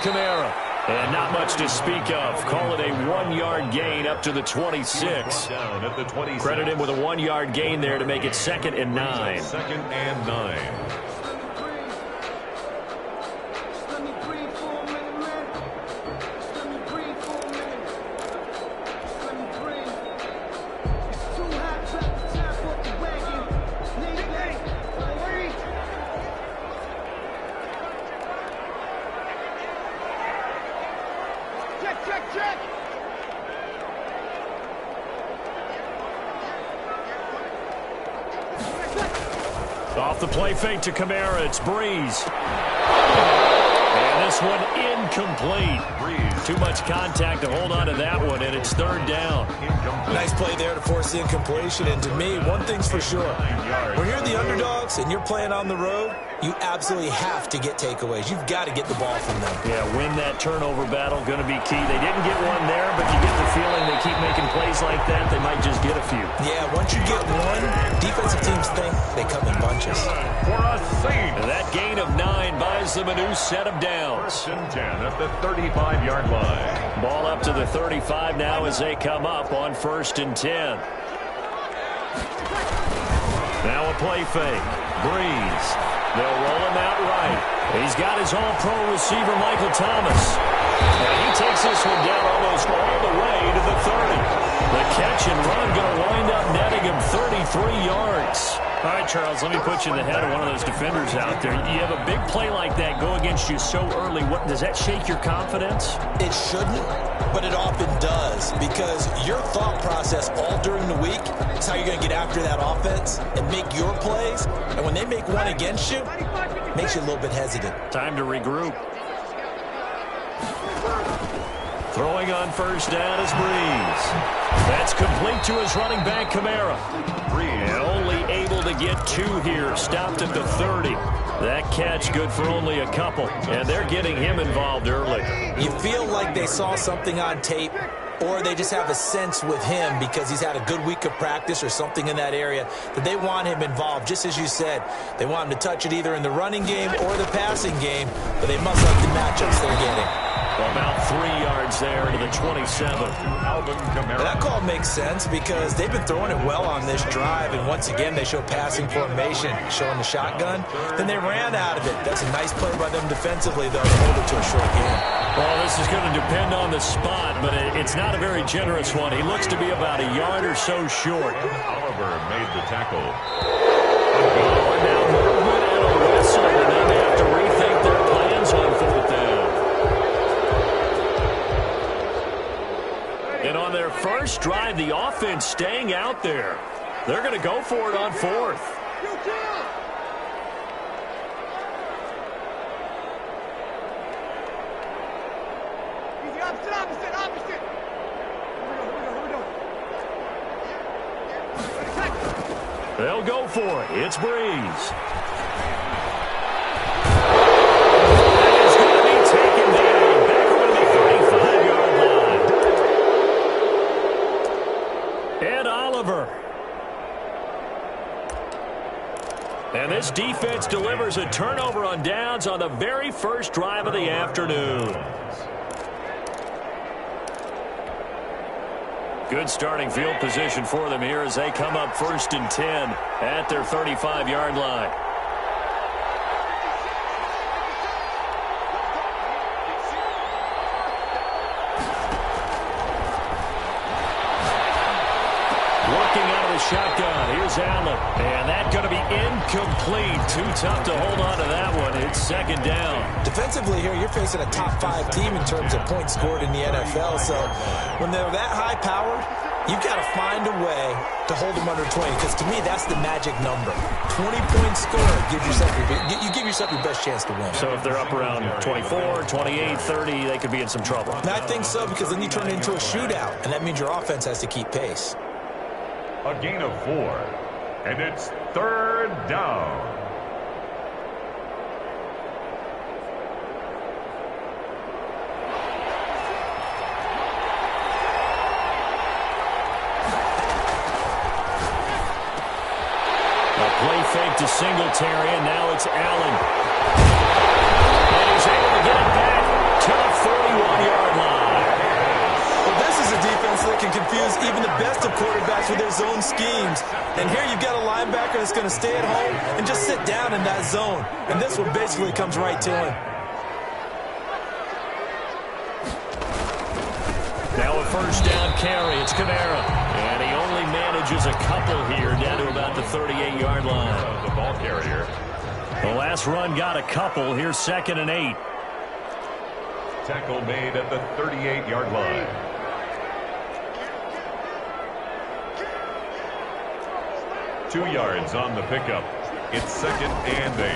Kamara. And not much to speak of. Call it a 1-yard gain up to the 26. Credit him with a 1-yard gain there to make it 2nd and 9. 2nd and 9. Off the play fake to Kamara, it's Breeze. And this one incomplete. Too much contact to hold on to that one, and it's 3rd down. Nice play there to force the incompletion. And to me, one thing's for sure. When you're the underdogs and you're playing on the road, you absolutely have to get takeaways. You've got to get the ball from them. Yeah, win that turnover battle, going to be key. They didn't get one there, but you get the feeling they keep making plays like that, they might just get a few. Yeah, once you get one, defensive teams think they come in bunches. For a save. And that gain of 9 buys them a new set of downs. 1st and 10 at the 35-yard line. Ball up to the 35 now as they come up on 1st and 10. Now a play fake. Breeze. They'll roll him out right. He's got his all-pro receiver, Michael Thomas. And he takes this one down almost all the way to the 30. The catch and run going to wind up netting him 33 yards. All right, Charles, let me put you in the head of one of those defenders out there. You have a big play like that go against you so early. What does that shake your confidence? It shouldn't, but it often does, because your thought process all during the week is how you're going to get after that offense and make your plays. And when they make one against you, it makes you a little bit hesitant. Time to regroup. Throwing on 1st down is Breeze. That's complete to his running back, Kamara. Breeze only able to get 2 here. Stopped at the 30. That catch good for only a couple. And they're getting him involved early. You feel like they saw something on tape, or they just have a sense with him because he's had a good week of practice or something in that area that they want him involved. Just as you said, they want him to touch it either in the running game or the passing game, but they must like the matchups they're getting. About 3 yards there to the 27. That call makes sense because they've been throwing it well on this drive, and once again they show passing formation, showing the shotgun. Then they ran out of it. That's a nice play by them defensively, though, to hold it to a short game. Well, this is going to depend on the spot, but it's not a very generous one. He looks to be about a yard or so short. Oliver made the tackle. Now movement and a whistle, and then they have to rethink their plans on 4th down. And on their first drive, the offense staying out there. They're going to go for it on 4th. They'll go for it. It's Breeze. That is going to be taken down back over the 35-yard line. And Oliver. And this defense delivers a turnover on downs on the very first drive of the afternoon. Good starting field position for them here as they come up 1st and 10 at their 35-yard line. Working out of the shotgun. Here's Allen. And that's going to be incomplete. Too tough to hold on to that one. It's 2nd down. Defensively here, you're facing a top 5 team in terms of points scored in the NFL. So when they're that high-powered, you've got to find a way to hold them under 20, because to me, that's the magic number. 20 points scored, you give yourself your best chance to win. So if they're up around 24, 28, 30, they could be in some trouble. And I think so, because then you turn it into a shootout, and that means your offense has to keep pace. A gain of 4, and it's 3rd down. Play fake to Singletary, and now it's Allen. And he's able to get it back to 21-yard line. Well, this is a defense that can confuse even the best of quarterbacks with their zone schemes. And here you've got a linebacker that's going to stay at home and just sit down in that zone. And this one basically comes right to him. Now a first down carry. It's Kamara. And he only manages a couple here down to about the 38-yard line. The ball carrier. The last run got a couple. Here's 2nd and 8. Tackle made at the 38-yard line. Two yards on the pickup. It's 2nd and 8.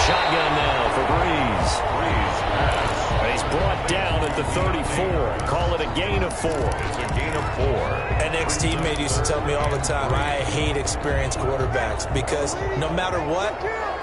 Shotgun now for Breeze. Breeze pass. He's brought down at the 34. Call it a gain of 4. It's a gain of 4. An ex-teammate used to tell me all the time, I hate experienced quarterbacks because no matter what,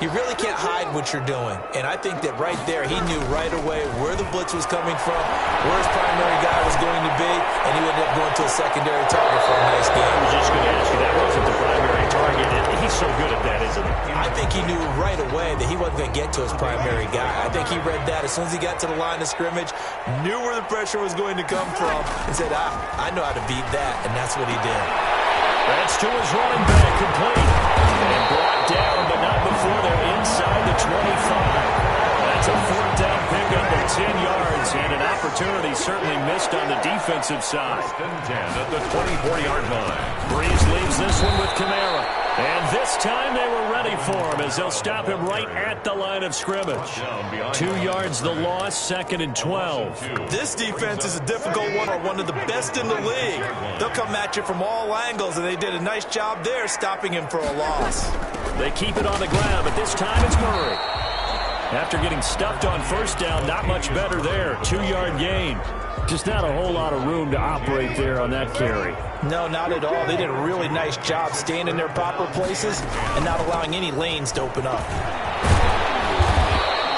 you really can't hide what you're doing. And I think that right there, he knew right away where the blitz was coming from, where his primary guy was going to be, and he would end up going to a secondary target for a nice game. I was just going to ask you, that wasn't the primary target. He's so good at that, isn't he? I think he knew right away that he wasn't going to get to his primary guy. I think he read that as soon as he got to the line of scrimmage, knew where the pressure was going to come from, and said, I know how to beat that, and that's what he did. That's to his running back, complete. And brought down, but not before they're inside the 25. That's a 4th down pickup of 10 yards, and an opportunity certainly missed on the defensive side. 1st and 10 at the 24-yard line. Breeze leaves this one with Kamara. And this time they were ready for him as they'll stop him right at the line of scrimmage. 2 yards the loss, 2nd and 12. This defense is a difficult one of the best in the league. They'll come at you from all angles, and they did a nice job there stopping him for a loss. They keep it on the ground, but this time it's Murray. After getting stuffed on first down, not much better there. 2-yard gain. Just not a whole lot of room to operate there on that carry. No, not at all. They did a really nice job staying in their proper places and not allowing any lanes to open up.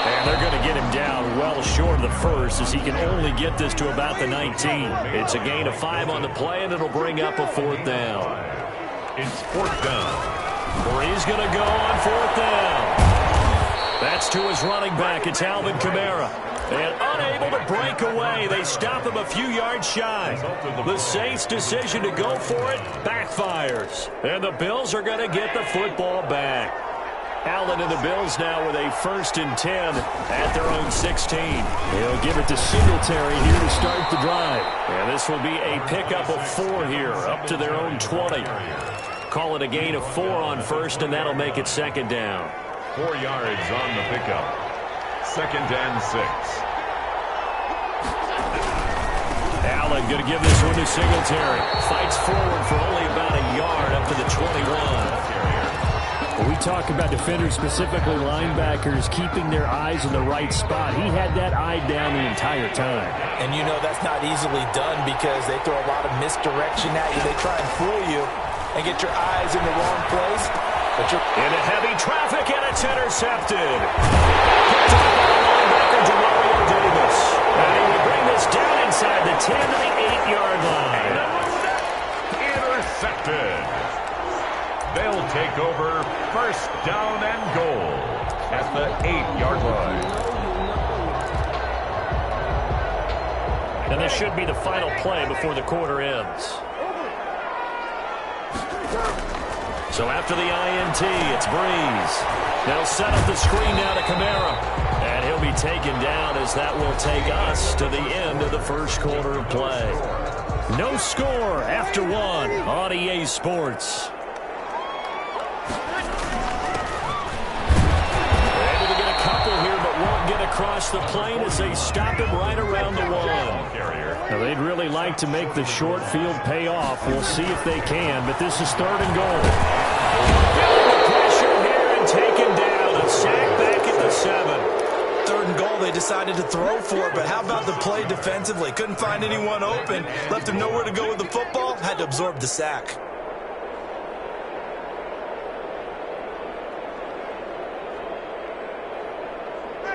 And they're going to get him down well short of the first as he can only get this to about the 19. It's a gain of 5 on the play, and it'll bring up a 4th down. It's 4th down. Breeze going to go on 4th down. That's to his running back. It's Alvin Kamara. And unable to break away, they stop him a few yards shy. The Saints' decision to go for it backfires. And the Bills are going to get the football back. Allen and the Bills now with a 1st and 10 at their own 16. They'll give it to Singletary here to start the drive. And this will be a pickup of 4 here, up to their own 20. Call it a gain of 4 on first, and that'll make it 2nd down. 4 yards on the pickup. 2nd and 6. Allen going to give this one to Singletary. Fights forward for only about a yard up to the 21. We talk about defenders, specifically linebackers, keeping their eyes in the right spot. He had that eye down the entire time. And you know that's not easily done because they throw a lot of misdirection at you. They try and fool you and get your eyes in the wrong place. But you're into heavy traffic, and it's intercepted. Picked up by the linebacker, Demario Davis. And he will bring this down inside the 10 to the 8-yard line. Intercepted. They'll take over 1st down and goal at the 8-yard line. And this should be the final play before the quarter ends. So after the INT, it's Breeze. They'll set up the screen now to Kamara. And he'll be taken down as that will take us to the end of the first quarter of play. No score after 1 on EA Sports. Able to get a couple here, but won't get across the plane as they stop him right around the 1. Now, they'd really like to make the short field pay off. We'll see if they can, but this is 3rd and goal. Feeling the pressure here and taken down. A sack back at the 7. 3rd and goal, they decided to throw for it, but how about the play defensively? Couldn't find anyone open, left him nowhere to go with the football, had to absorb the sack.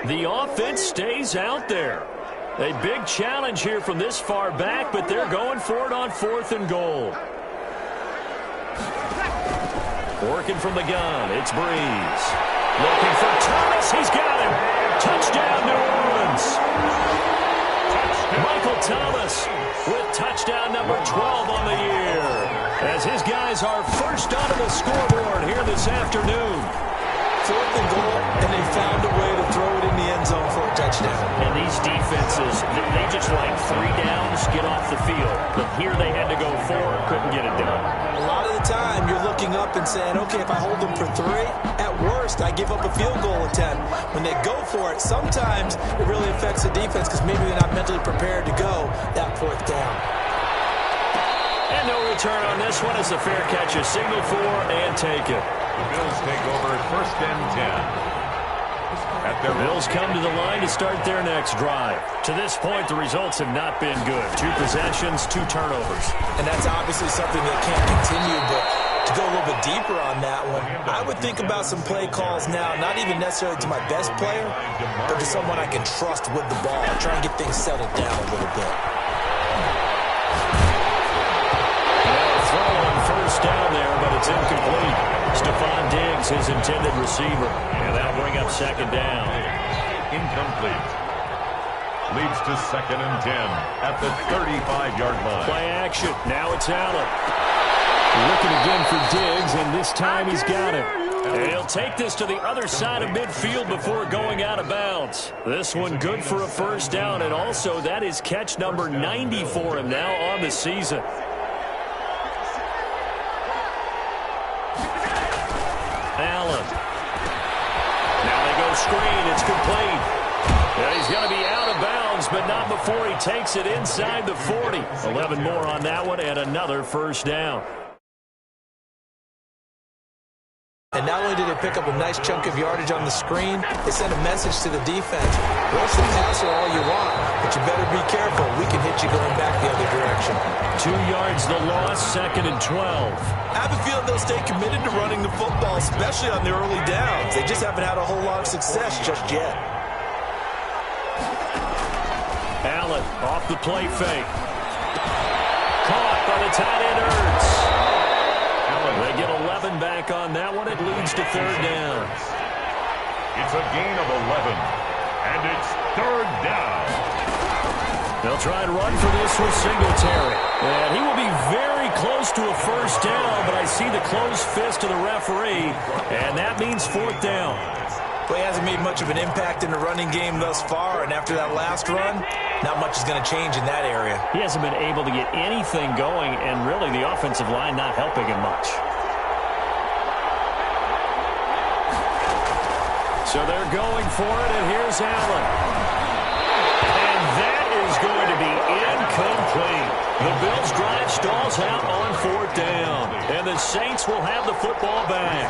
The offense stays out there. A big challenge here from this far back, but they're going for it on 4th and goal. Working from the gun, it's Breeze. Looking for Thomas, he's got him. Touchdown, New Orleans. distance. Michael Thomas with touchdown number 12 on the year, as his guys are first onto the scoreboard here this afternoon. 4th and goal, and they found a way to throw it in the end zone for a touchdown. And these defenses, they just like 3 downs, get off the field. But here they had to go 4, couldn't get it done. A lot of the time, you're looking up and saying, okay, if I hold them for 3, at worst, I give up a field goal attempt. When they go for it, sometimes it really affects the defense because maybe they're not mentally prepared to go that 4th down. And no return on this one as a fair catch, a signal for and take it. The Bills take over 1st and 10. The Bills come to the line to start their next drive. To this point, the results have not been good. 2 possessions, 2 turnovers. And that's obviously something that can't continue, but to go a little bit deeper on that one, I would think about some play calls now, not even necessarily to my best player, but to someone I can trust with the ball. Try and get things settled down a little bit. Throw on 1st down there, but it's incomplete. Stephon Diggs, his intended receiver. And that'll bring up 2nd down. Incomplete. Leads to 2nd and 10 at the 35-yard line. Play action. Now it's Allen. Looking again for Diggs, and this time he's got it. And he'll take this to the other side of midfield before going out of bounds. This one good for a 1st down, and also that is catch number 90 for him now on the season. Allen. Now they go screen. It's complete. And he's going to be out of bounds, but not before he takes it inside the 40. 11 more on that one and another 1st down. And not only did they pick up a nice chunk of yardage on the screen, they sent a message to the defense. Rush the passer all you want, but you better be careful. We can hit you going back the other direction. 2 yards the loss, 2nd and 12. I have a feeling they'll stay committed to running the football, especially on the early downs. They just haven't had a whole lot of success just yet. Allen off the play fake. Caught by the tight end Ertz. They get 11 back on that one. It leads to 3rd down. It's a gain of 11, and it's 3rd down. They'll try and run for this with Singletary. And he will be very close to a 1st down, but I see the closed fist of the referee, and that means 4th down. Well, he hasn't made much of an impact in the running game thus far, and after that last run, not much is going to change in that area. He hasn't been able to get anything going, and really the offensive line not helping him much. So they're going for it, and here's Allen. And that is going to be incomplete. The Bills' drive stalls out on 4th down, and the Saints will have the football back.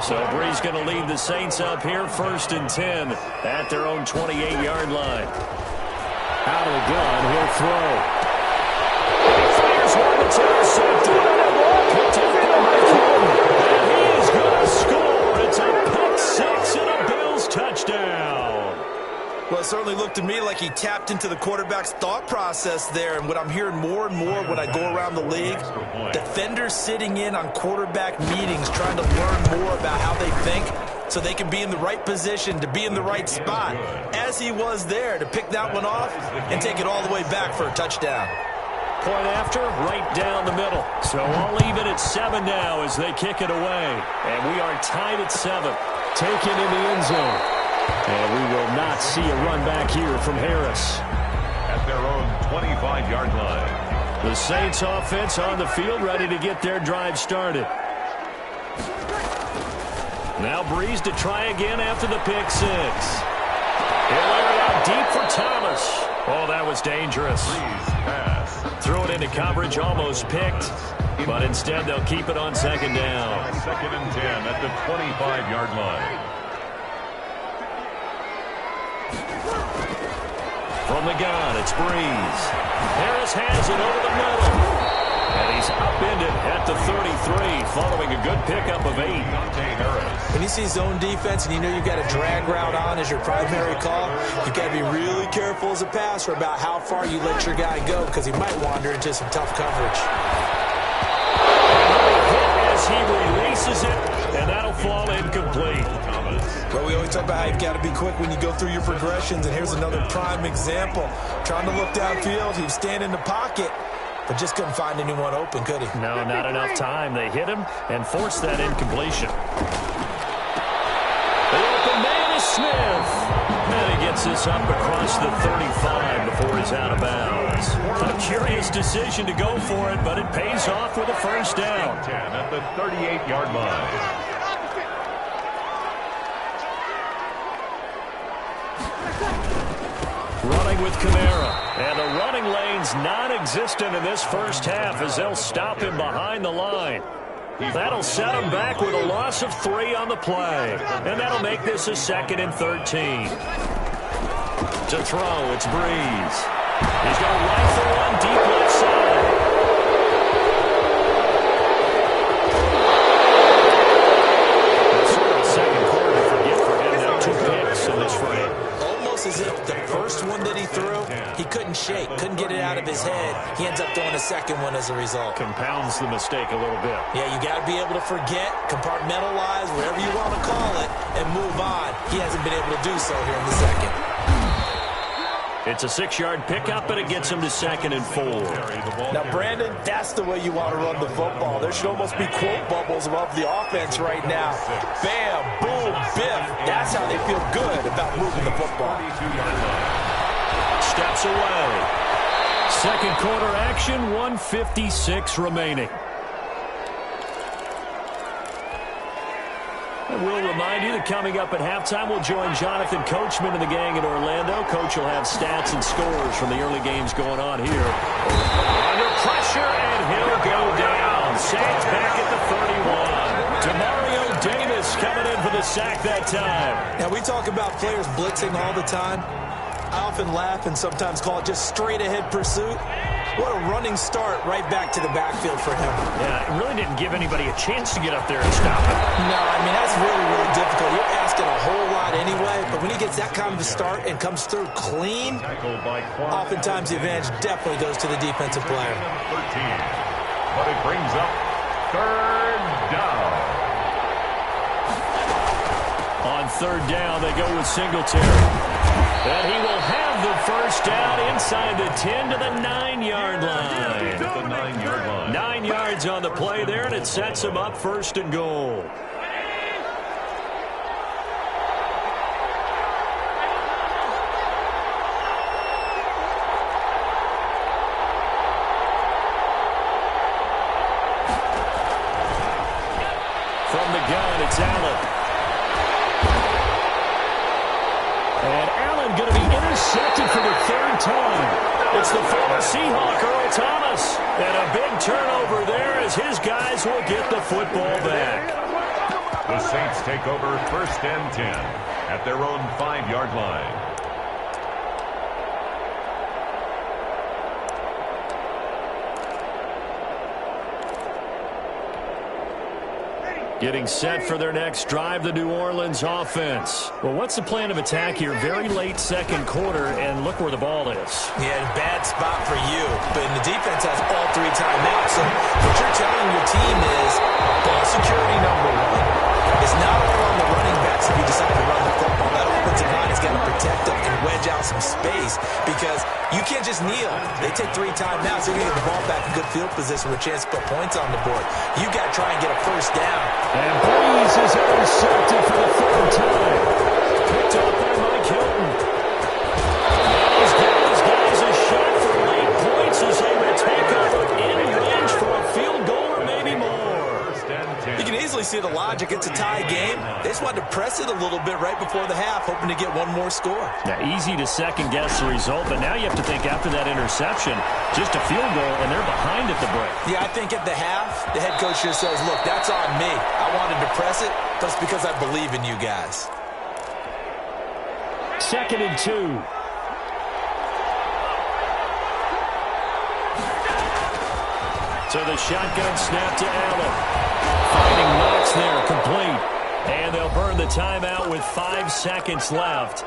So Bree's going to lead the Saints up here 1st and 10 at their own 28-yard line. Out of the gun, he'll throw. He fires one that's intercepted. Picked up by Mike Hilton. And he is going to score. It's a pick 6 and a Bills touchdown. Well, it certainly looked to me like he tapped into the quarterback's thought process there. And what I'm hearing more and more when I go around the league, defenders sitting in on quarterback meetings trying to learn more about how they think so they can be in the right position to be in the right spot, as he was there to pick that one off and take it all the way back for a touchdown. Point after, right down the middle. So all even at 7 now as they kick it away. And we are tied at 7. Taken in the end zone. And we will not see a run back here from Harris. At their own 25-yard line. The Saints offense on the field ready to get their drive started. Now Breeze to try again after the pick 6. He'll lay it out deep for Thomas. Oh, that was dangerous. Breeze pass. Threw it into coverage, almost picked. But instead they'll keep it on 2nd down. 2nd and 10 at the 25-yard line. From the gun, it's Breeze. Harris has it over the middle. And he's upended at the 33, following a good pickup of 8. Dante Harris. When you see zone defense and you know you've got a drag route on as your primary call, you've got to be really careful as a passer about how far you let your guy go because he might wander into some tough coverage. As as he releases it, and that'll fall incomplete. Well, we always talk about how you've got to be quick when you go through your progressions, and here's another prime example. Trying to look downfield, he was standing in the pocket, but just couldn't find anyone open, could he? No, not enough time. They hit him and forced that incompletion. The open man is Smith. And he gets this up across the 35 before he's out of bounds. A curious decision to go for it, but it pays off with a first down. 10 at the 38-yard line. Running with Kamara. And the running lane's non-existent in this first half as they'll stop him behind the line. That'll set him back with a loss of 3 on the play. And that'll make this a 2nd and 13. To throw, it's Breeze. He's got a rifle one deep left side. It's sort of a second quarter to forget for him. Now 2 picks in this frame. Almost as if the first one that he threw, he couldn't shake, couldn't get it out of his head. He ends up throwing a second one as a result. Compounds the mistake a little bit. Yeah, you got to be able to forget, compartmentalize, whatever you want to call it, and move on. He hasn't been able to do so here in the second. It's a 6-yard pickup, and it gets him to 2nd and 4. Now, Brandon, that's the way you want to run the football. There should almost be quote bubbles above the offense right now. Bam, boom, biff. That's how they feel good about moving the football. Steps away. Second quarter action, 1:56 remaining. We'll remind you that coming up at halftime, we'll join Jonathan Coachman and the gang in Orlando. Coach will have stats and scores from the early games going on here. Under pressure, and he'll go down. Saints back at the 31. Demario Davis coming in for the sack that time. Now, we talk about players blitzing all the time. I often laugh and sometimes call it just straight-ahead pursuit. What a running start right back to the backfield for him. Yeah, it really didn't give anybody a chance to get up there and stop him. No, I mean, that's really, really difficult. You're asking a whole lot anyway, but when he gets that kind of a start and comes through clean, oftentimes the advantage definitely goes to the defensive player. 13. But it brings up 3rd down. On 3rd down, they go with Singletary. And he will have the first down inside the 10 to the 9-yard line. The 9-yard line. 9 yards on the play there, and it sets him up 1st and goal. From the gun, it's Allen. And Allen going to be intercepted for the 3rd time. It's the former Seahawk, Earl Thomas. And a big turnover there as his guys will get the football back. The Saints take over 1st and 10 at their own 5-yard line. Getting set for their next drive, the New Orleans offense. Well, what's the plan of attack here? Very late second quarter, and look where the ball is. Yeah, bad spot for you. But the defense has all 3 timeouts. So what you're telling your team is ball security #1. It's not all on the running backs if you decide to run the football. That offensive line has got to protect them and wedge out some space because you can't just kneel. They take 3 timeouts. They're going to get the ball back in good field position with a chance to put points on the board. You got to try and get a first down. And Breeze is intercepted for the 3rd time. Picked up by Mike Hilton. He's giving his guys a shot for late points as they will take over in range for a field goal or maybe more. You can easily see the logic. It's a tie game. They just wanted to press it a little bit right before the half, hoping to get one more score. Now, easy to second-guess the result, but now you have to think after that interception, just a field goal, and they're behind at the break. Yeah, I think at the half, the head coach just says, look, that's on me. I wanted to press it, but it's because I believe in you guys. 2nd and 2. So the shotgun snap to Allen. Finding Knox there, complete. And they'll burn the timeout with 5 seconds left.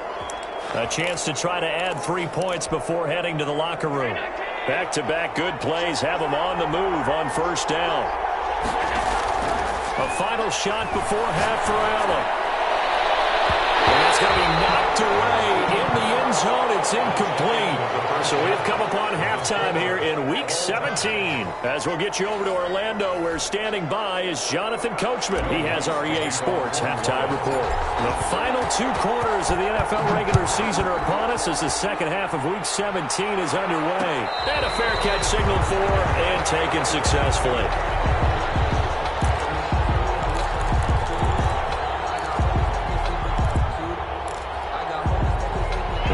A chance to try to add 3 points before heading to the locker room. Back-to-back good plays have them on the move on 1st down. A final shot before half for Allen. And it's going to be knocked away in the end zone. It's incomplete. So we've come upon halftime here in Week 17. As we'll get you over to Orlando, where standing by is Jonathan Coachman. He has our EA Sports halftime report. The final 2 quarters of the NFL regular season are upon us as the second half of Week 17 is underway. And a fair catch signaled for and taken successfully.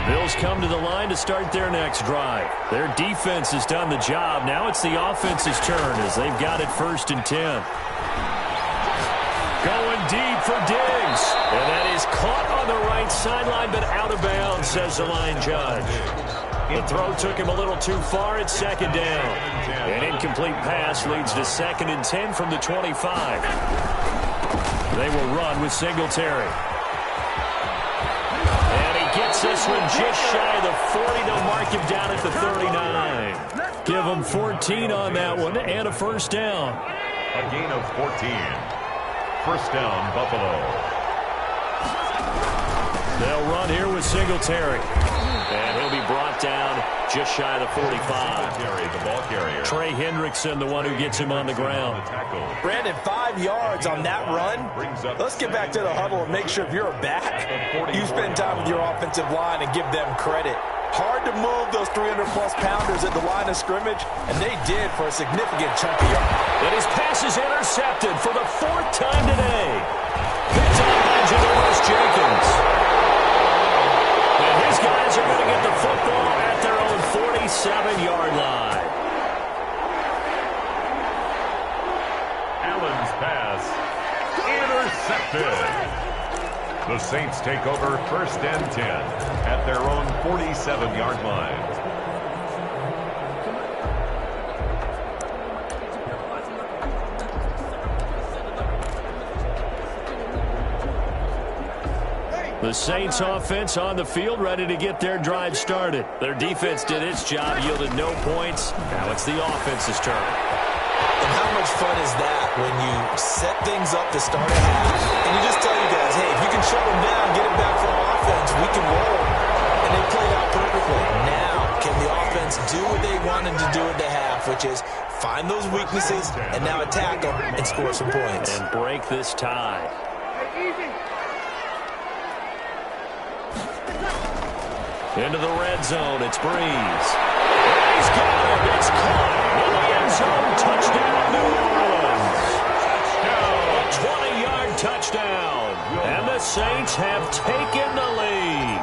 Bills come to the line to start their next drive. Their defense has done the job. Now it's the offense's turn as they've got it 1st and 10. Going deep for Diggs. And that is caught on the right sideline, but out of bounds, says the line judge. The throw took him a little too far at 2nd down. An incomplete pass leads to 2nd and 10 from the 25. They will run with Singletary. Gets this one just shy of the 40. They'll mark him down at the 39. Give him 14 on that one and a 1st down. A gain of 14. 1st down, Buffalo. They'll run here with Singletary. And he'll be brought down just shy of the 45. The ball carrier. Trey Hendrickson, the one who gets him on the ground. Brandon, 5 yards on that run. Let's get back to the huddle and make sure if you're a back, you spend time with your offensive line and give them credit. Hard to move those 300-plus pounders at the line of scrimmage, and they did for a significant chunk of yards. And his pass is intercepted for the 4th time today. Picked up by Janoris Jenkins. And his guys are going to get the football at their own 47-yard line. Allen's pass intercepted. The Saints take over 1st and 10 at their own 47-yard line. The Saints offense on the field, ready to get their drive started. Their defense did its job, yielded no points. Now it's the offense's turn. And how much fun is that when you set things up to start a half, and you just tell you guys, hey, if you can shut them down, get it back for our offense, we can roll. And they played out perfectly. Now, can the offense do what they wanted to do at the half, which is find those weaknesses and now attack them and score some points. And break this tie. Into the red zone, it's Breeze. He's got it, it's caught in the end zone, touchdown New Orleans. A 20-yard touchdown, and the Saints have taken the lead.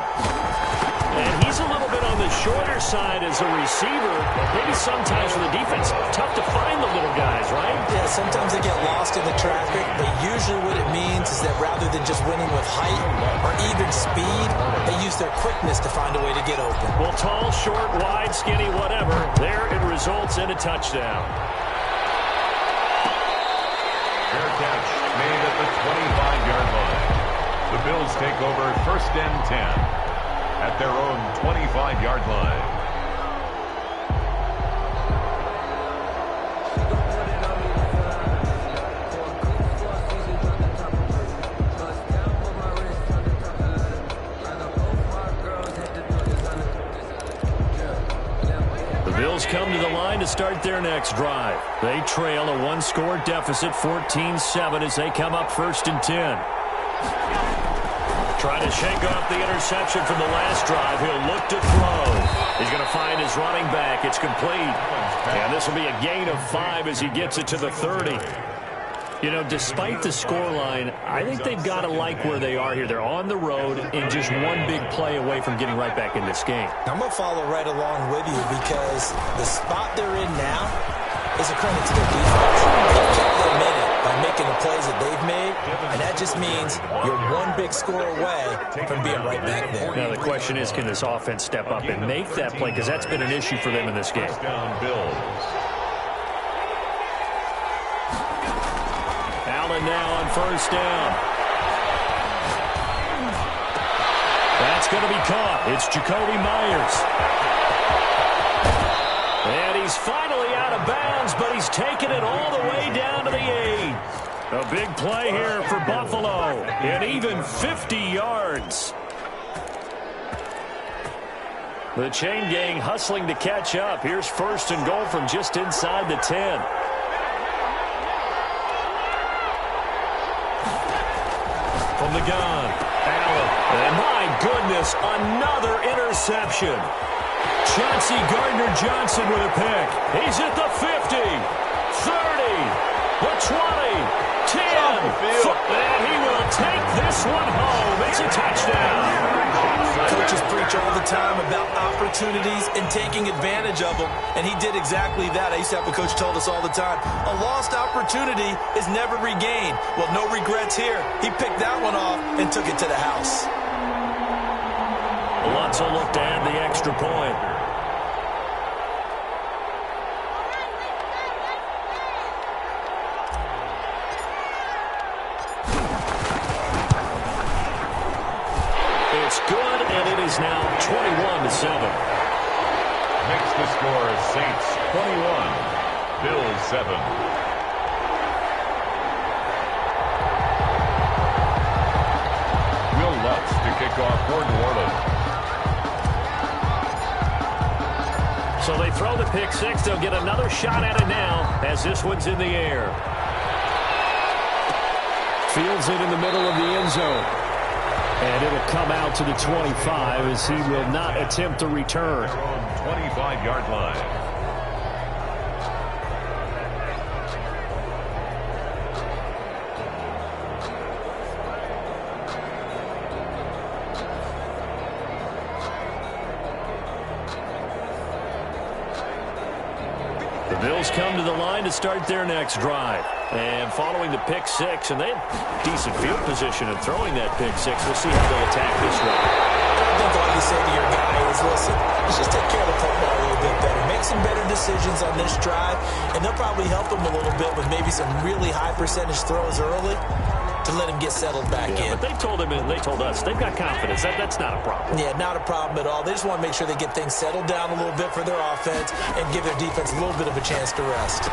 And he's a little bit on the shorter side as a receiver. Maybe sometimes for the defense, tough to find the little guys, right? Yeah, sometimes they get lost in the traffic, but usually what it means is that rather than just winning with height or even speed, they use their quickness to find a way to get open. Well, tall, short, wide, skinny, whatever, there it results in a touchdown. Fair catch made at the 25-yard line. The Bills take over 1st and 10 at their own 25-yard line. The Bills come to the line to start their next drive. They trail a 1-score deficit, 14-7, as they come up 1st and 10. Trying to shake off the interception from the last drive. He'll look to throw. He's going to find his running back. It's complete. And this will be a gain of 5 as he gets it to the 30. You know, despite the scoreline, I think they've got to like where they are here. They're on the road and just one big play away from getting right back in this game. I'm going to follow right along with you because the spot they're in now is a credit to their defense. They've kept them in it by making the plays that they've made, and that just means you're one big score away from being right back there. Now, the question is, can this offense step up and make that play? Because that's been an issue for them in this game. Touchdown, Bills. Allen now on 1st down. That's going to be caught. It's Jacoby Myers. And he's finally out of bounds, but he's taken it all the way down to the 8. A big play here for Buffalo. And even 50 yards. The chain gang hustling to catch up. Here's 1st and goal from just inside the 10. From the gun, Allen. And my goodness, another interception. Chauncey Gardner-Johnson with a pick. He's at the 50, 30, the 20, 10. And he will take this one home. It's a touchdown. Coaches preach all the time about opportunities and taking advantage of them, and he did exactly that. I used to have a coach told us all the time, a lost opportunity is never regained. Well, no regrets here. He picked that one off and took it to the house. Lutz will look to add the extra point. It's good, and it is now 21-7. Makes the score Saints 21, Bills 7. Will Lutz to kick off for New Orleans. So they throw the pick six. They'll get another shot at it now as this one's in the air. Fields it in the middle of the end zone. And it'll come out to the 25 as he will not attempt to return. 25-yard line. The Bills come to the line to start their next drive. And following the pick six, and they have decent field position in throwing that pick six. We'll see how they attack this one. I think all you say to your guy is, listen, let's just take care of the football a little bit better. Make some better decisions on this drive, and they'll probably help him a little bit with maybe some really high percentage throws early to let him get settled back in. But they told him, and they told us, they've got confidence. That's not a problem. Yeah, not a problem at all. They just want to make sure they get things settled down a little bit for their offense and give their defense a little bit of a chance to rest.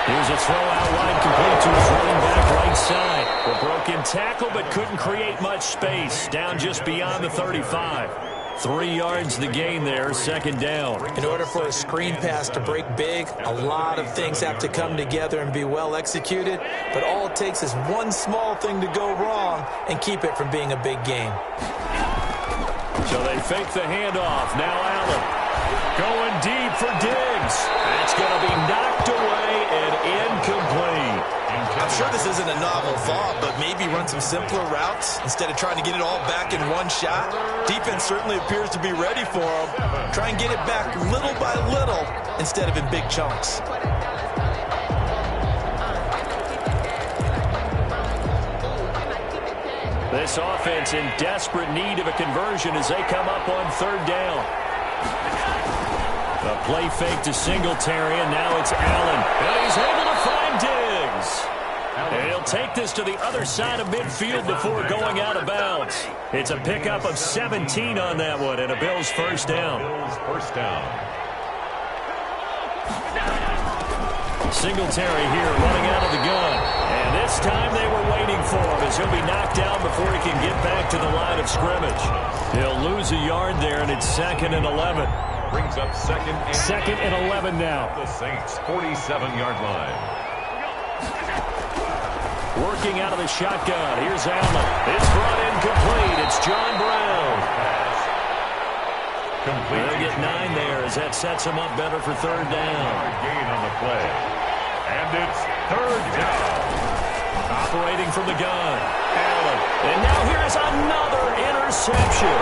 Here's a throw out wide, complete to his running back right side. A broken tackle, but couldn't create much space. Down just beyond the 35. 3 yards the gain there, 2nd down. In order for a screen pass to break big, a lot of things have to come together and be well executed. But all it takes is one small thing to go wrong and keep it from being a big game. So they fake the handoff. Now Allen going deep for Diggs. That's going to be knocked away and incomplete. I'm sure this isn't a novel thought, but maybe run some simpler routes instead of trying to get it all back in one shot. Defense certainly appears to be ready for him. Try and get it back little by little instead of in big chunks. This offense in desperate need of a conversion as they come up on 3rd down. A play fake to Singletary, and now it's Allen. And he's able to find Diggs. And he'll take this to the other side of midfield before going out of bounds. It's a pickup of 17 on that one, and a Bills 1st down. Bills 1st down. Singletary here running out of the gun. And this time they were waiting for him as he'll be knocked down before he can get back to the line of scrimmage. He'll lose a yard there, and it's 2nd and 11. Brings up 2nd and 11 now. The Saints 47-yard line. Working out of the shotgun. Here's Allen. It's brought in complete. It's John Brown. Complete. They'll get 9 there as that sets him up better for 3rd down. Gain on the play. And it's 3rd down. Operating from the gun. Allen. And now here is another interception.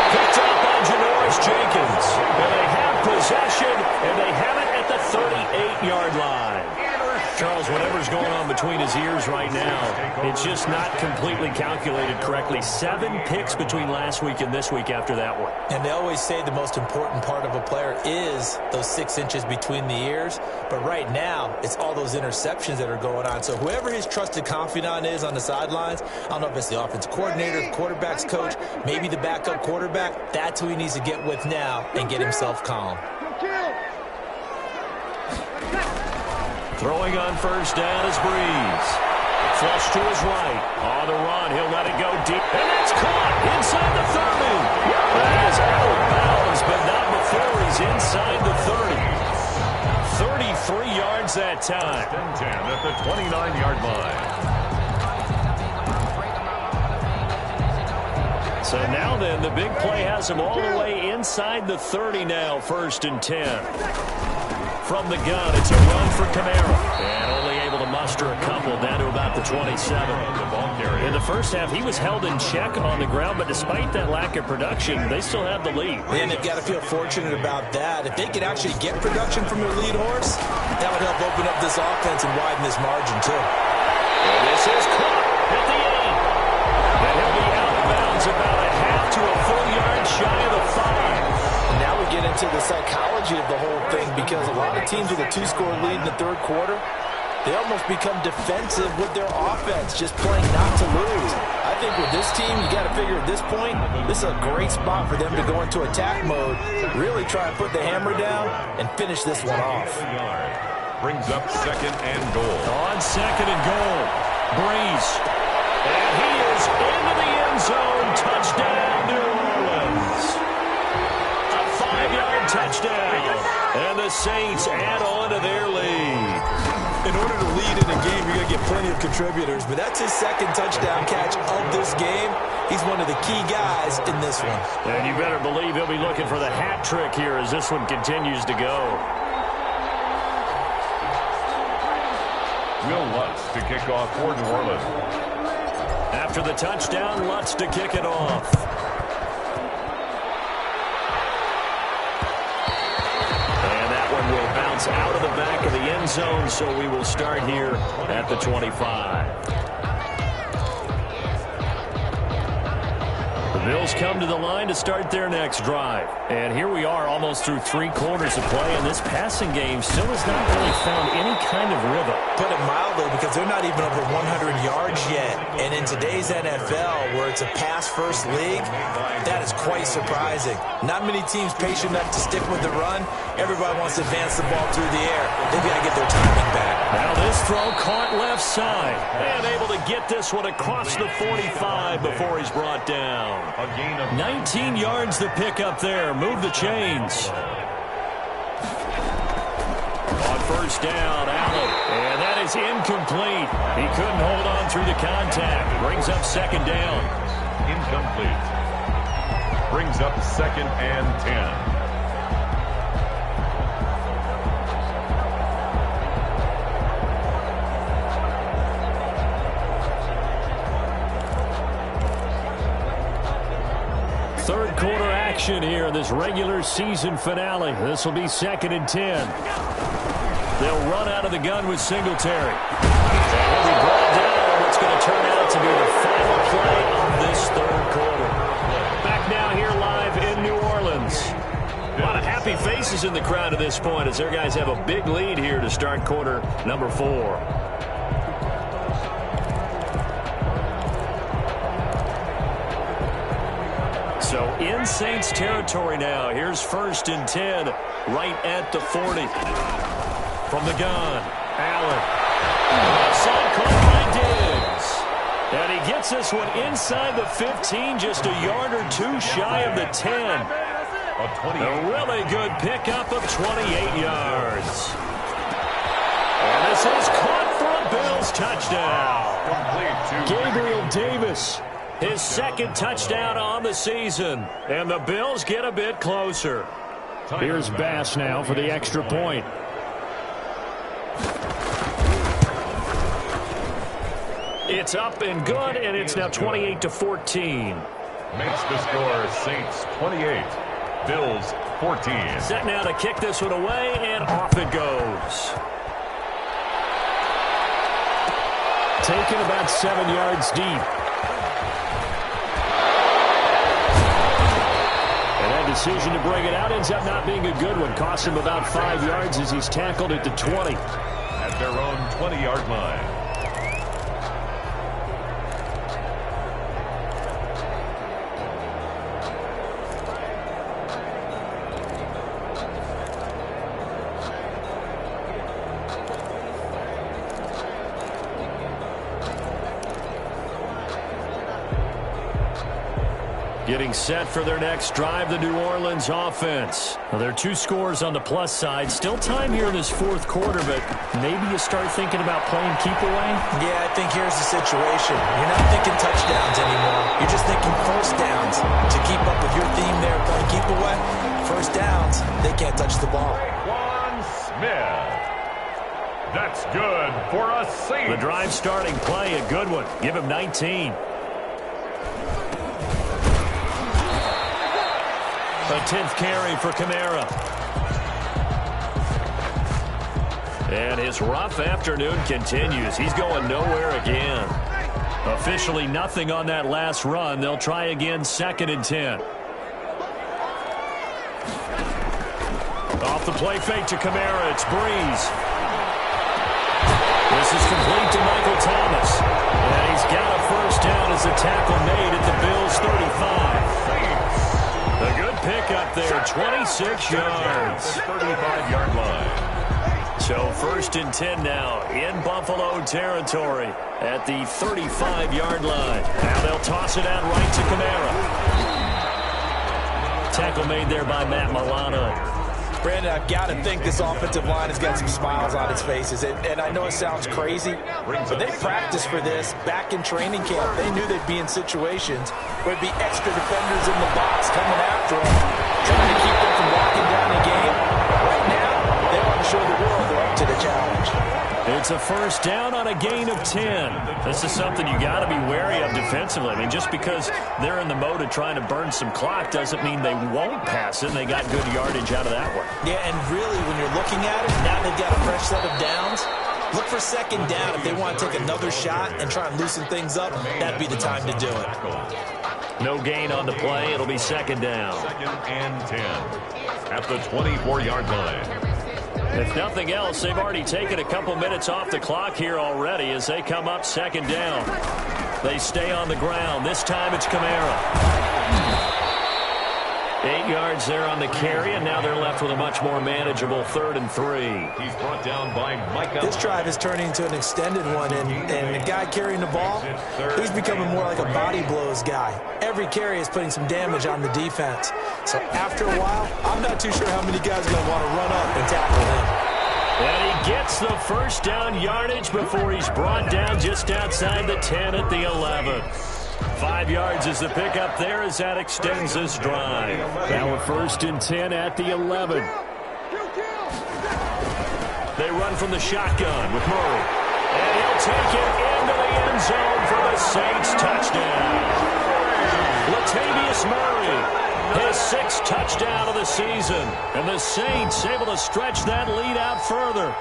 Picked up by Janoris Jenkins. And they have possession, and they have it at the 38-yard line. Charles, whatever's going on between his ears right now, it's just not completely calculated correctly. 7 picks between last week and this week after that one. And they always say the most important part of a player is those 6 inches between the ears. But right now, it's all those interceptions that are going on. So whoever his trusted confidant is on the sidelines, I don't know if it's the offensive coordinator, the quarterback's coach, maybe the backup quarterback, that's who he needs to get with now and get himself calm. Throwing on 1st down is Breeze. Flush to his right. On the run, he'll let it go deep. And that's caught inside the 30. That is out of bounds, but not before he's inside the 30. 33 yards that time. 10 at the 29-yard line. So now then, the big play has him all the way inside the 30 now, 1st and 10. From the gun, it's a run for Kamara. And only able to muster a couple down to about the 27. In the first half, he was held in check on the ground, but despite that lack of production, they still have the lead. And they've got to feel fortunate about that. If they could actually get production from their lead horse, that would help open up this offense and widen this margin, too. And this is caught at the 8. And he'll be out of bounds about a half to a full yard shy of the 5. Now we get into the psychology of the whole thing, because a lot of teams with a 2-score lead in the 3rd quarter, they almost become defensive with their offense, just playing not to lose. I think with this team, you got to figure at this point, this is a great spot for them to go into attack mode, really try and put the hammer down and finish this one off. Brings up 2nd and goal. On 2nd and goal, Breeze. And he is into the end zone. Touchdown, New Orleans. A 5-yard touchdown. And the Saints add on to their lead. In order to lead in a game, you're going to get plenty of contributors, but that's his 2nd touchdown catch of this game. He's one of the key guys in this one. And you better believe he'll be looking for the hat trick here as this one continues to go. Will Lutz to kick off for New Orleans. After the touchdown, Lutz to kick it off. And that one will bounce out of the back of the end zone, so we will start here at the 25. The Bills come to the line to start their next drive. And here we are almost through 3 quarters of play, and this passing game still has not really found any kind of rhythm. Put it mildly, because they're not even over 100 yards yet. And in today's NFL, where it's a pass-first league, that is quite surprising. Not many teams patient enough to stick with the run. Everybody wants to advance the ball through the air. They've got to get their timing back. Now this throw caught left side. And able to get this one across the 45 before he's brought down. A gain of 19 yards to pick up there. Move the chains. On 1st down, Allen. And that is incomplete. He couldn't hold on through the contact. Brings up 2nd down. incomplete. Brings up 2nd and 10. Third quarter action here in this regular season finale. This will be 2nd and 10. They'll run out of the gun with Singletary. And he'll be brought down on what's going to turn out to be the final play of this third quarter. Back now here live in New Orleans. A lot of happy faces in the crowd at this point as their guys have a big lead here to start quarter number 4. So in Saints territory now. Here's 1st and 10 right at the 40. From the gun, Allen. Outside caught by Diggs. And he gets this one inside the 15, just a yard or two shy of the 10. A really good pickup of 28 yards. And this is caught for a Bills touchdown. Gabriel Davis. His 2nd touchdown on the season. And the Bills get a bit closer. Here's Bass now for the extra point. It's up and good, and it's now 28-14. Makes the score Saints 28, Bills 14. Set now to kick this one away, and off it goes. Taken about 7 yards deep. Decision to bring it out ends up not being a good one. Costs him about 5 yards as he's tackled at the 20. At their own 20-yard line. Getting set for their next drive, the New Orleans offense. Well, there are 2 scores on the plus side. Still time here in this fourth quarter, but maybe you start thinking about playing keep away? Yeah, I think here's the situation. You're not thinking touchdowns anymore. You're just thinking first downs. To keep up with your theme there, playing keep away, first downs, they can't touch the ball. Juan Smith. That's good for a Saints. The drive starting play, a good one. Give him 19. A 10th carry for Kamara. And his rough afternoon continues. He's going nowhere again. Officially nothing on that last run. They'll try again, 2nd and 10. Off the play fake to Kamara. It's Breeze. This is complete to Michael Thomas. And he's got a first down as a tackle made at the Bills' 35. A good pickup there, 26 yards. 35-yard line. So 1st and 10 now in Buffalo territory at the 35-yard line. Now they'll toss it out right to Kamara. Tackle made there by Matt Milano. Brandon, I've got to think this offensive line has got some smiles on its faces. And I know it sounds crazy, but they practiced for this back in training camp. They knew they'd be in situations where it'd be extra defenders in the box coming after them, trying to keep them from walking down the game. Right now, they want to show the world they're up to the challenge. It's a first down on a gain of 10. This is something you got to be wary of defensively. I mean, just because they're in the mode of trying to burn some clock doesn't mean they won't pass it, and they got good yardage out of that one. Yeah, and really, when you're looking at it, now they've got a fresh set of downs. Look for 2nd down. If they want to take another shot and try and loosen things up, that'd be the time to do it. No gain on the play. It'll be 2nd down. 2nd and 10 at the 24-yard line. If nothing else, they've already taken a couple minutes off the clock here already as they come up 2nd down. They stay on the ground. This time it's Kamara. 8 yards there on the carry, and now they're left with a much more manageable 3rd and 3. He's brought down by Micah. This drive is turning into an extended one, and the guy carrying the ball, he's becoming more like a body blows guy. Every carry is putting some damage on the defense. So after a while, I'm not too sure how many guys are going to want to run up and tackle him. And he gets the first down yardage before he's brought down just outside the 10 at the 11. 5 yards is the pickup there as that extends this drive. Now a 1st and 10 at the 11. They run from the shotgun with Murray. And he'll take it into the end zone for the Saints touchdown. Latavius Murray, his 6th touchdown of the season. And the Saints able to stretch that lead out further.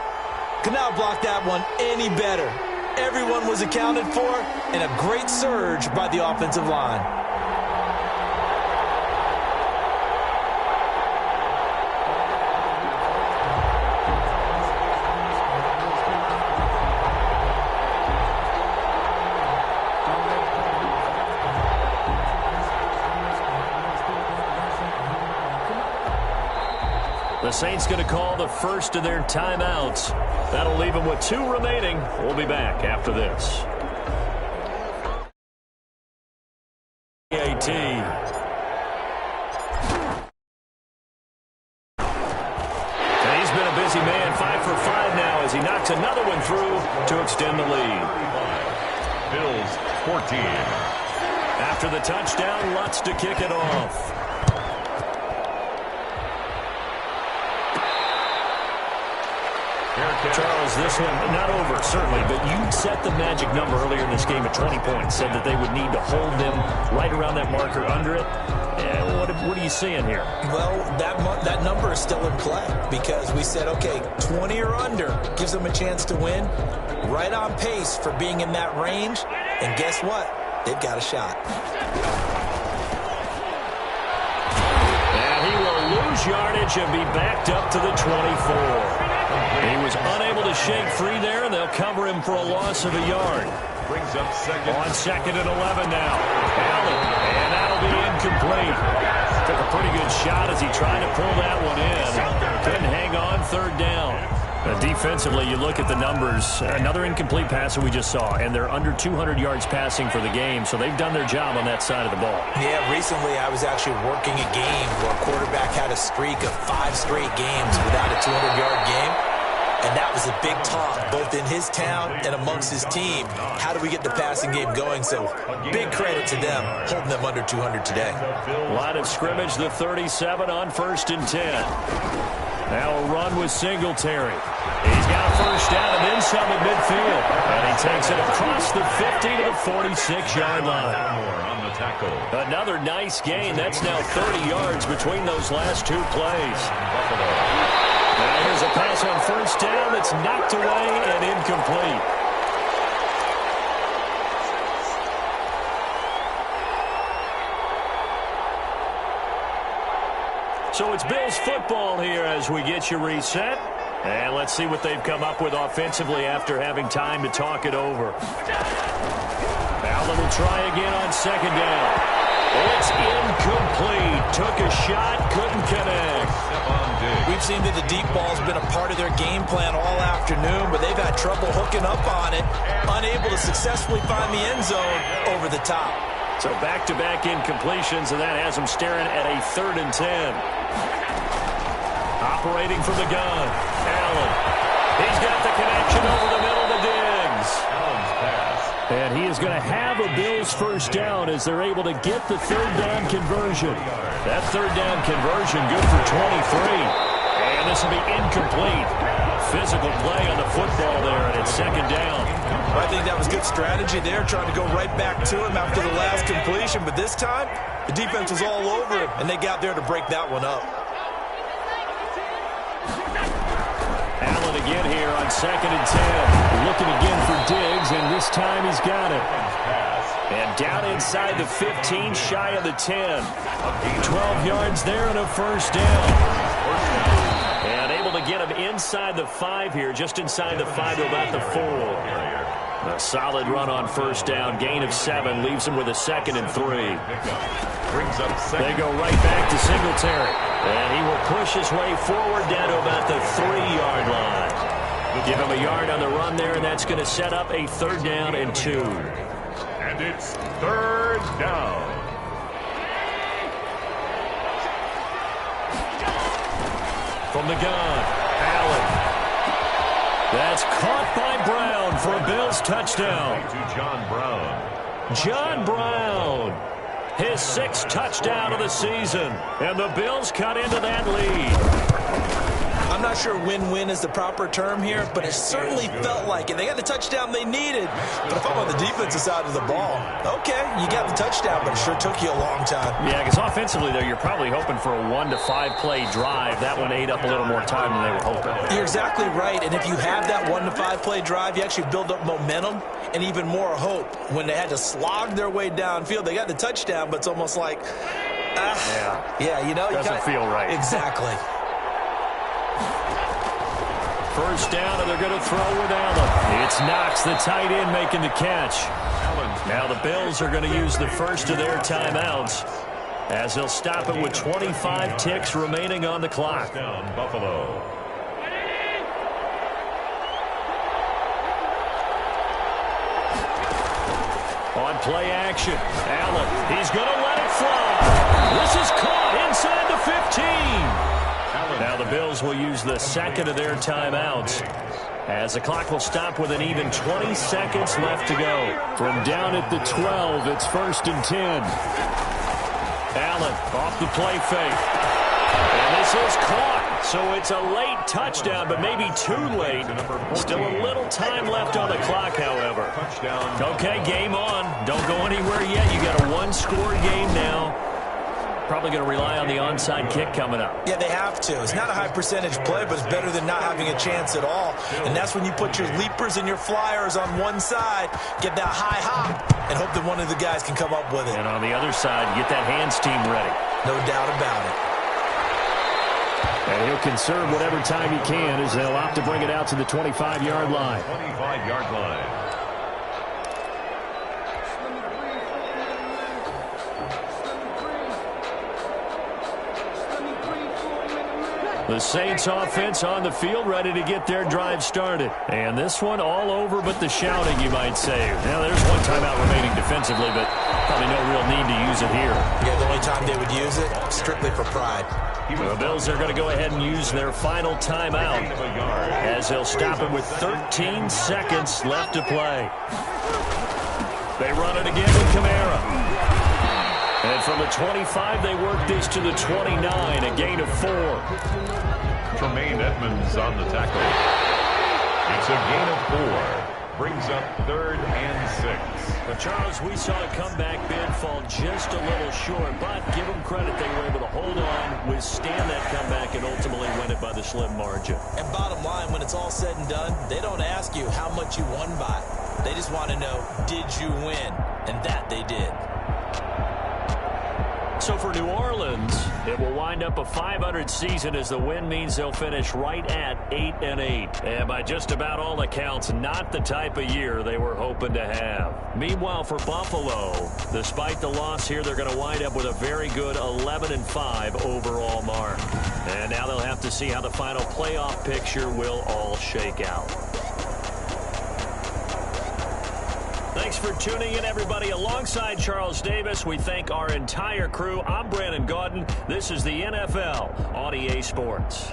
Could not block that one any better. Everyone was accounted for, and a great surge by the offensive line. The Saints going to call the first of their timeouts. That'll leave them with 2 remaining. We'll be back after this. AT. And he's been a busy man, 5 for 5 now as he knocks another one through to extend the lead. Bills 14. After the touchdown, Lutz to kick it off. Charles, this one, not over, certainly, but you set the magic number earlier in this game at 20 points, said that they would need to hold them right around that marker under it. What are you seeing here? Well, that number is still in play because we said, okay, 20 or under gives them a chance to win. Right on pace for being in that range, and guess what? They've got a shot. And he will lose yardage and be backed up to the 24. He was unable to shake free there, and they'll cover him for a loss of a yard. Brings up 2nd. On 2nd and 11 now. Allen, and that'll be incomplete. Took a pretty good shot as he tried to pull that one in. Couldn't hang on 3rd down. Defensively, you look at the numbers. Another incomplete passer we just saw, and they're under 200 yards passing for the game, so they've done their job on that side of the ball. Yeah, recently I was actually working a game where a quarterback had a streak of 5 straight games without a 200-yard game, and that was a big talk, both in his town and amongst his team. How do we get the passing game going? So big credit to them, holding them under 200 today. Line of scrimmage, the 37 on 1st and 10. Now a run with Singletary. He's got a first down and then some at midfield. And he takes it across the 50 to the 46-yard line. On the tackle. Another nice gain. That's now 30 yards between those last 2 plays. Now here's a pass on first down that's knocked away and incomplete. So it's Bills football here as we get you reset. And let's see what they've come up with offensively after having time to talk it over. Allen will try again on 2nd down. It's incomplete. Took a shot, couldn't connect. We've seen that the deep ball's been a part of their game plan all afternoon, but they've had trouble hooking up on it, unable to successfully find the end zone over the top. So back-to-back incompletions, and that has them staring at a 3rd and 10. Operating from the gun, Allen. He's got the connection over the middle to Diggs. Allen's pass. And he is going to have a Bills first down as they're able to get the 3rd down conversion. That 3rd down conversion good for 23. And this will be incomplete. Physical play on the football there, and it's 2nd down. I think that was good strategy there, trying to go right back to him after the last completion. But this time, the defense was all over him, and they got there to break that one up. Allen again here on 2nd and 10. Looking again for Diggs, and this time he's got it. And down inside the 15, shy of the 10. 12 yards there and a first down. And able to get him inside the 5 here, just inside the 5 to about the 4. A solid run on first down. Gain of 7 leaves him with a 2nd and 3. Brings up 2nd. They go right back to Singletary. And he will push his way forward down to about the 3-yard line. Give him a yard on the run there, and that's going to set up a 3rd down and 2. And it's 3rd down. From the gun, Allen. That's caught by Brown for a Bills touchdown. To John Brown. John Brown, his 6th touchdown of the season, and the Bills cut into that lead. I'm not sure win-win is the proper term here, but it certainly felt like it. They got the touchdown they needed. But if I'm on the defensive side of the ball, okay, you got the touchdown, but it sure took you a long time. Yeah, because offensively, though, you're probably hoping for a 1 to 5 play drive. That one ate up a little more time than they were hoping. You're exactly right, and if you have that 1 to 5 play drive, you actually build up momentum and even more hope. When they had to slog their way downfield, they got the touchdown, but it's almost like, yeah, you know. Doesn't feel right. Exactly. First down, and they're going to throw with Allen. It's Knox, the tight end, making the catch. Now the Bills are going to use the first of their timeouts as they'll stop it with 25 ticks remaining on the clock. Down Buffalo. On play action, Allen, he's going to let it fly. This is caught inside the 15. Now the Bills will use the 2nd of their timeouts as the clock will stop with an even 20 seconds left to go. From down at the 12, it's 1st and 10. Allen off the play fake. And this is caught. So it's a late touchdown, but maybe too late. Still a little time left on the clock, however. Okay, game on. Don't go anywhere yet. You got a 1-score game now. Probably going to rely on the onside kick coming up. Yeah, they have to. It's not a high percentage play, but it's better than not having a chance at all. And that's when you put your leapers and your flyers on one side, get that high hop, and hope that one of the guys can come up with it. And on the other side, get that hands team ready. No doubt about it. And he'll conserve whatever time he can as they'll opt to bring it out to the 25-yard line. 25-yard line. The Saints offense on the field, ready to get their drive started. And this one all over but the shouting, you might say. Now, there's one timeout remaining defensively, but probably no real need to use it here. Yeah, the only time they would use it, strictly for pride. The Bills are going to go ahead and use their final timeout as they'll stop it with 13 seconds left to play. They run it again with Kamara. And from the 25, they work this to the 29, a gain of 4. Tremaine Edmonds on the tackle. It's a gain of 4. Brings up 3rd and 6. But Charles, we saw a comeback bid fall just a little short, but give them credit. They were able to hold on, withstand that comeback, and ultimately win it by the slim margin. And bottom line, when it's all said and done, they don't ask you how much you won by. They just want to know, did you win? And that they did. So for New Orleans, it will wind up a .500 season as the win means they'll finish right at 8-8. And by just about all accounts, not the type of year they were hoping to have. Meanwhile, for Buffalo, despite the loss here, they're going to wind up with a very good 11-5 overall mark. And now they'll have to see how the final playoff picture will all shake out. Thanks for tuning in, everybody. Alongside Charles Davis, we thank our entire crew. I'm Brandon Gaudin. This is the NFL on EA Sports.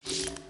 it.